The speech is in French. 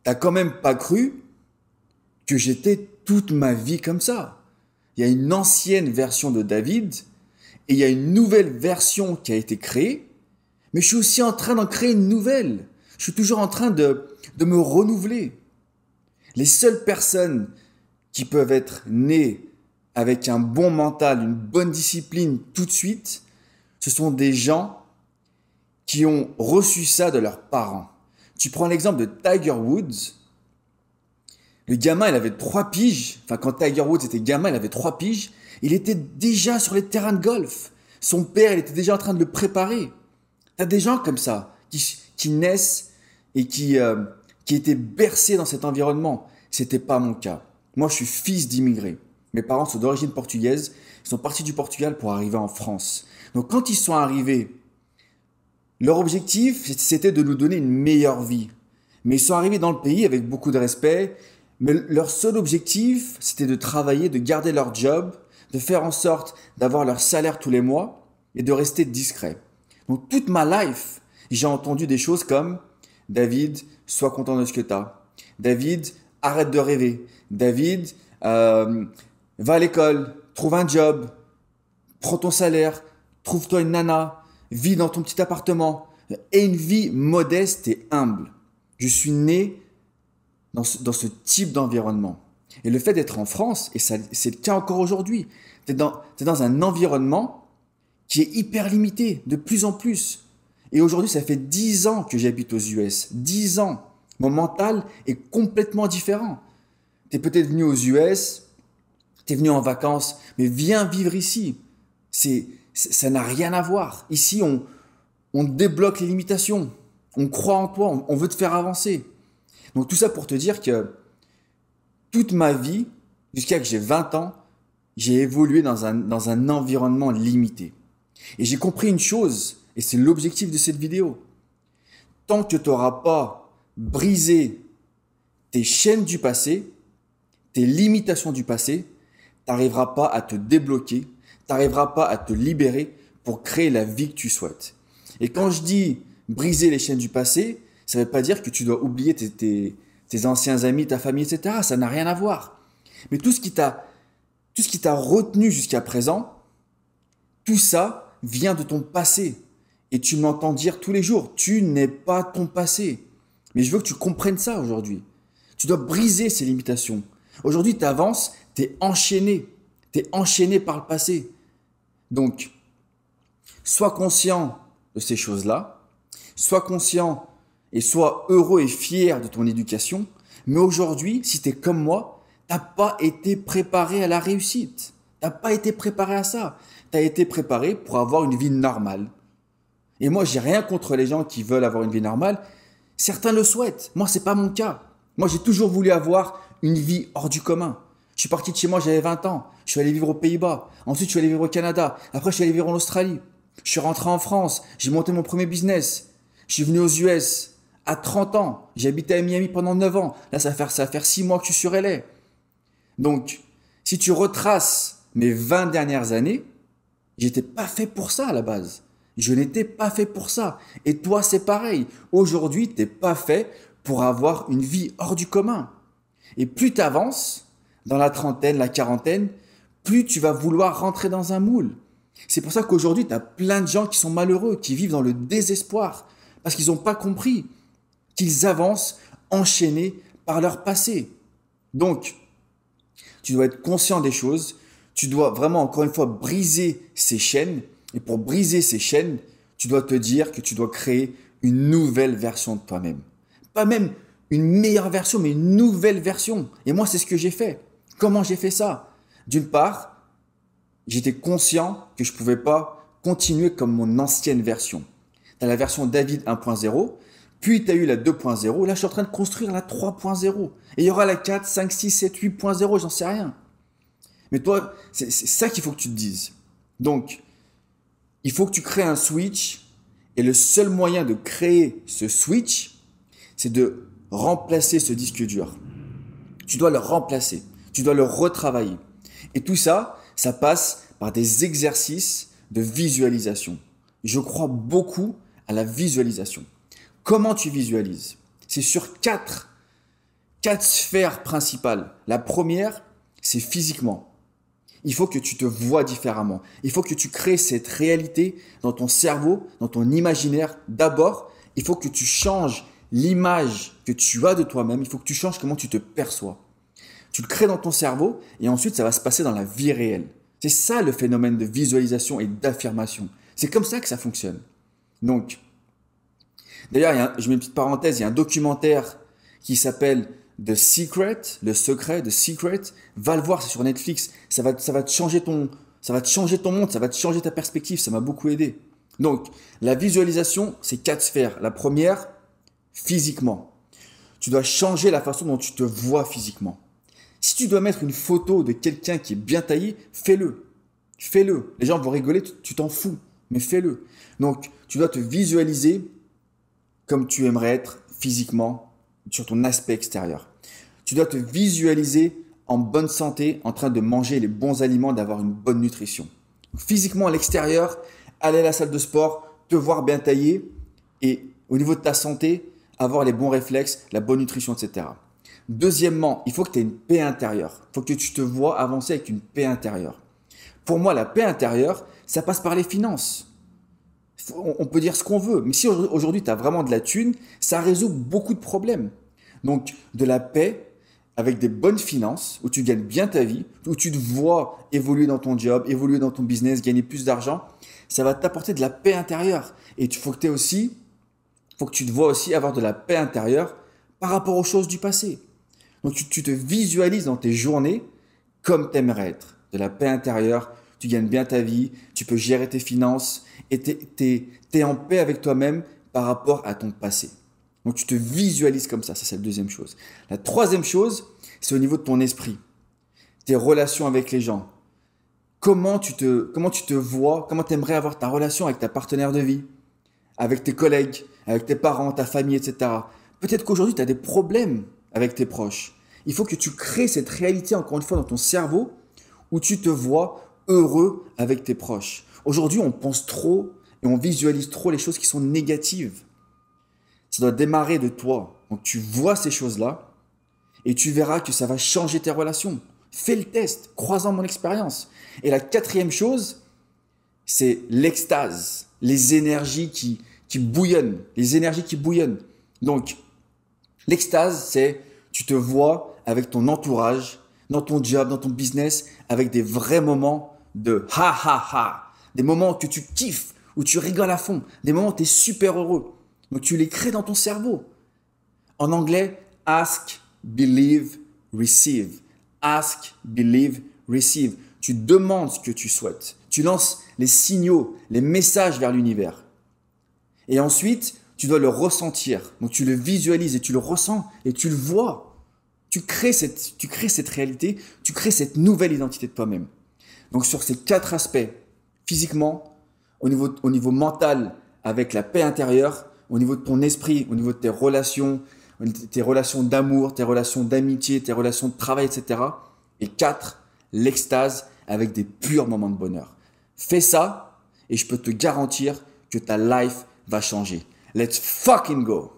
t'as quand même pas cru que j'étais toute ma vie comme ça. Il y a une ancienne version de David et il y a une nouvelle version qui a été créée, mais je suis aussi en train d'en créer une nouvelle. Je suis toujours en train de me renouveler. Les seules personnes qui peuvent être nées avec un bon mental, une bonne discipline tout de suite, ce sont des gens qui ont reçu ça de leurs parents. Tu prends l'exemple de Tiger Woods. Le gamin, il avait 3 piges. Enfin, quand Tiger Woods était gamin, il avait 3 piges. Il était déjà sur les terrains de golf. Son père, il était déjà en train de le préparer. T'as des gens comme ça qui naissent et qui étaient bercés dans cet environnement. C'était pas mon cas. Moi, je suis fils d'immigrés. Mes parents sont d'origine portugaise. Ils sont partis du Portugal pour arriver en France. Donc, quand ils sont arrivés, leur objectif, c'était de nous donner une meilleure vie. Mais ils sont arrivés dans le pays avec beaucoup de respect. Mais leur seul objectif, c'était de travailler, de garder leur job, de faire en sorte d'avoir leur salaire tous les mois et de rester discret. Donc toute ma life, j'ai entendu des choses comme David, sois content de ce que tu as. David, arrête de rêver. David, va à l'école, trouve un job, prends ton salaire, trouve-toi une nana, vis dans ton petit appartement et une vie modeste et humble. Je suis né dans ce type d'environnement. Et le fait d'être en France, et ça, c'est le cas encore aujourd'hui, t'es dans un environnement qui est hyper limité, de plus en plus. Et aujourd'hui, ça fait 10 ans que j'habite aux US. 10 ans. Mon mental est complètement différent. T'es peut-être venu aux US, t'es venu en vacances, mais viens vivre ici. Ça n'a rien à voir. Ici, on débloque les limitations. On croit en toi, on veut te faire avancer. Donc tout ça pour te dire que toute ma vie, jusqu'à que j'ai 20 ans, j'ai évolué dans un environnement limité. Et j'ai compris une chose, et c'est l'objectif de cette vidéo. Tant que tu n'auras pas brisé tes chaînes du passé, tes limitations du passé, tu n'arriveras pas à te débloquer, tu n'arriveras pas à te libérer pour créer la vie que tu souhaites. Et quand je dis briser les chaînes du passé, ça ne veut pas dire que tu dois oublier tes anciens amis, ta famille, etc. Ça n'a rien à voir. Mais tout ce qui t'a retenu jusqu'à présent, tout ça vient de ton passé. Et tu m'entends dire tous les jours, tu n'es pas ton passé. Mais je veux que tu comprennes ça aujourd'hui. Tu dois briser ces limitations. Aujourd'hui, tu avances, tu es enchaîné. Tu es enchaîné par le passé. Donc, sois conscient de ces choses-là. Sois conscient et sois heureux et fier de ton éducation. Mais aujourd'hui, si tu es comme moi, tu n'as pas été préparé à la réussite. Tu n'as pas été préparé à ça. Tu as été préparé pour avoir une vie normale. Et moi, j'ai rien contre les gens qui veulent avoir une vie normale. Certains le souhaitent. Moi, c'est pas mon cas. Moi, j'ai toujours voulu avoir une vie hors du commun. Je suis parti de chez moi, j'avais 20 ans. Je suis allé vivre aux Pays-Bas. Ensuite, je suis allé vivre au Canada. Après, je suis allé vivre en Australie. Je suis rentré en France. J'ai monté mon premier business. Je suis venu aux US à 30 ans. J'ai habité à Miami pendant 9 ans. Là, ça va faire 6 mois que je suis sur LA. Donc, si tu retraces mes 20 dernières années, j'étais pas fait pour ça à la base. Je n'étais pas fait pour ça. Et toi, c'est pareil. Aujourd'hui, t'es pas fait pour avoir une vie hors du commun. Et plus tu avances dans la trentaine, la quarantaine, plus tu vas vouloir rentrer dans un moule. C'est pour ça qu'aujourd'hui, tu as plein de gens qui sont malheureux, qui vivent dans le désespoir, parce qu'ils n'ont pas compris qu'ils avancent enchaînés par leur passé. Donc, tu dois être conscient des choses, tu dois vraiment, encore une fois, briser ces chaînes. Et pour briser ces chaînes, tu dois te dire que tu dois créer une nouvelle version de toi-même. Pas même une meilleure version, mais une nouvelle version. Et moi, c'est ce que j'ai fait. Comment j'ai fait ça? D'une part, j'étais conscient que je ne pouvais pas continuer comme mon ancienne version. Tu as la version David 1.0, puis tu as eu la 2.0, là je suis en train de construire la 3.0. Et il y aura la 4, 5, 6, 7, 8.0, j'en sais rien. Mais toi, c'est ça qu'il faut que tu te dises. Donc, il faut que tu crées un switch, et le seul moyen de créer ce switch, c'est de remplacer ce disque dur. Tu dois le remplacer, tu dois le retravailler. Et tout ça, ça passe par des exercices de visualisation. Je crois beaucoup à la visualisation. Comment tu visualises? C'est sur 4 4 sphères principales. La première, c'est physiquement. Il faut que tu te vois différemment. Il faut que tu crées cette réalité dans ton cerveau, dans ton imaginaire. D'abord, il faut que tu changes l'image que tu as de toi-même. Il faut que tu changes comment tu te perçois. Tu le crées dans ton cerveau et ensuite, ça va se passer dans la vie réelle. C'est ça le phénomène de visualisation et d'affirmation. C'est comme ça que ça fonctionne. Donc, d'ailleurs, je mets une petite parenthèse, il y a un documentaire qui s'appelle The Secret, le secret, The Secret. Va le voir, c'est sur Netflix. Ça va te changer ton monde, ça va te changer ta perspective. Ça m'a beaucoup aidé. Donc, la visualisation, c'est 4 sphères. La première, physiquement. Tu dois changer la façon dont tu te vois physiquement. Si tu dois mettre une photo de quelqu'un qui est bien taillé, fais-le. Fais-le. Les gens vont rigoler, tu t'en fous, mais fais-le. Donc, tu dois te visualiser comme tu aimerais être physiquement sur ton aspect extérieur. Tu dois te visualiser en bonne santé, en train de manger les bons aliments, d'avoir une bonne nutrition. Physiquement à l'extérieur, aller à la salle de sport, te voir bien taillé et au niveau de ta santé, avoir les bons réflexes, la bonne nutrition, etc. Deuxièmement, il faut que tu aies une paix intérieure. Il faut que tu te vois avancer avec une paix intérieure. Pour moi, la paix intérieure, ça passe par les finances. On peut dire ce qu'on veut, mais si aujourd'hui tu as vraiment de la thune, ça résout beaucoup de problèmes. Donc, de la paix avec des bonnes finances, où tu gagnes bien ta vie, où tu te vois évoluer dans ton job, évoluer dans ton business, gagner plus d'argent, ça va t'apporter de la paix intérieure. Et il faut que tu te vois aussi avoir de la paix intérieure par rapport aux choses du passé. Donc, tu te visualises dans tes journées comme tu aimerais être. De la paix intérieure, tu gagnes bien ta vie, tu peux gérer tes finances et tu es en paix avec toi-même par rapport à ton passé. Donc, tu te visualises comme ça c'est la deuxième chose. La troisième chose, c'est au niveau de ton esprit, tes relations avec les gens. Comment tu te vois, comment tu aimerais avoir ta relation avec ta partenaire de vie, avec tes collègues, avec tes parents, ta famille, etc. Peut-être qu'aujourd'hui, tu as des problèmes avec tes proches. Il faut que tu crées cette réalité, encore une fois, dans ton cerveau, où tu te vois heureux avec tes proches. Aujourd'hui, on pense trop et on visualise trop les choses qui sont négatives. Ça doit démarrer de toi. Donc, tu vois ces choses-là et tu verras que ça va changer tes relations. Fais le test, crois-en mon expérience. Et la quatrième chose, c'est l'extase, les énergies qui bouillonnent, les énergies qui bouillonnent. Donc, l'extase, c'est tu te vois avec ton entourage, dans ton job, dans ton business, avec des vrais moments de ha ha ha, des moments que tu kiffes, où tu rigoles à fond, des moments où tu es super heureux. Donc tu les crées dans ton cerveau. En anglais, ask, believe, receive. Ask, believe, receive. Tu demandes ce que tu souhaites. Tu lances les signaux, les messages vers l'univers. Et ensuite, tu dois le ressentir. Donc tu le visualises et tu le ressens et tu le vois. Tu crées cette réalité, tu crées cette nouvelle identité de toi-même. Donc sur ces 4 aspects, physiquement, au niveau mental, avec la paix intérieure, au niveau de ton esprit, au niveau de tes relations d'amour, tes relations d'amitié, tes relations de travail, etc. Et 4, l'extase avec des purs moments de bonheur. Fais ça et je peux te garantir que ta life va changer. Let's fucking go!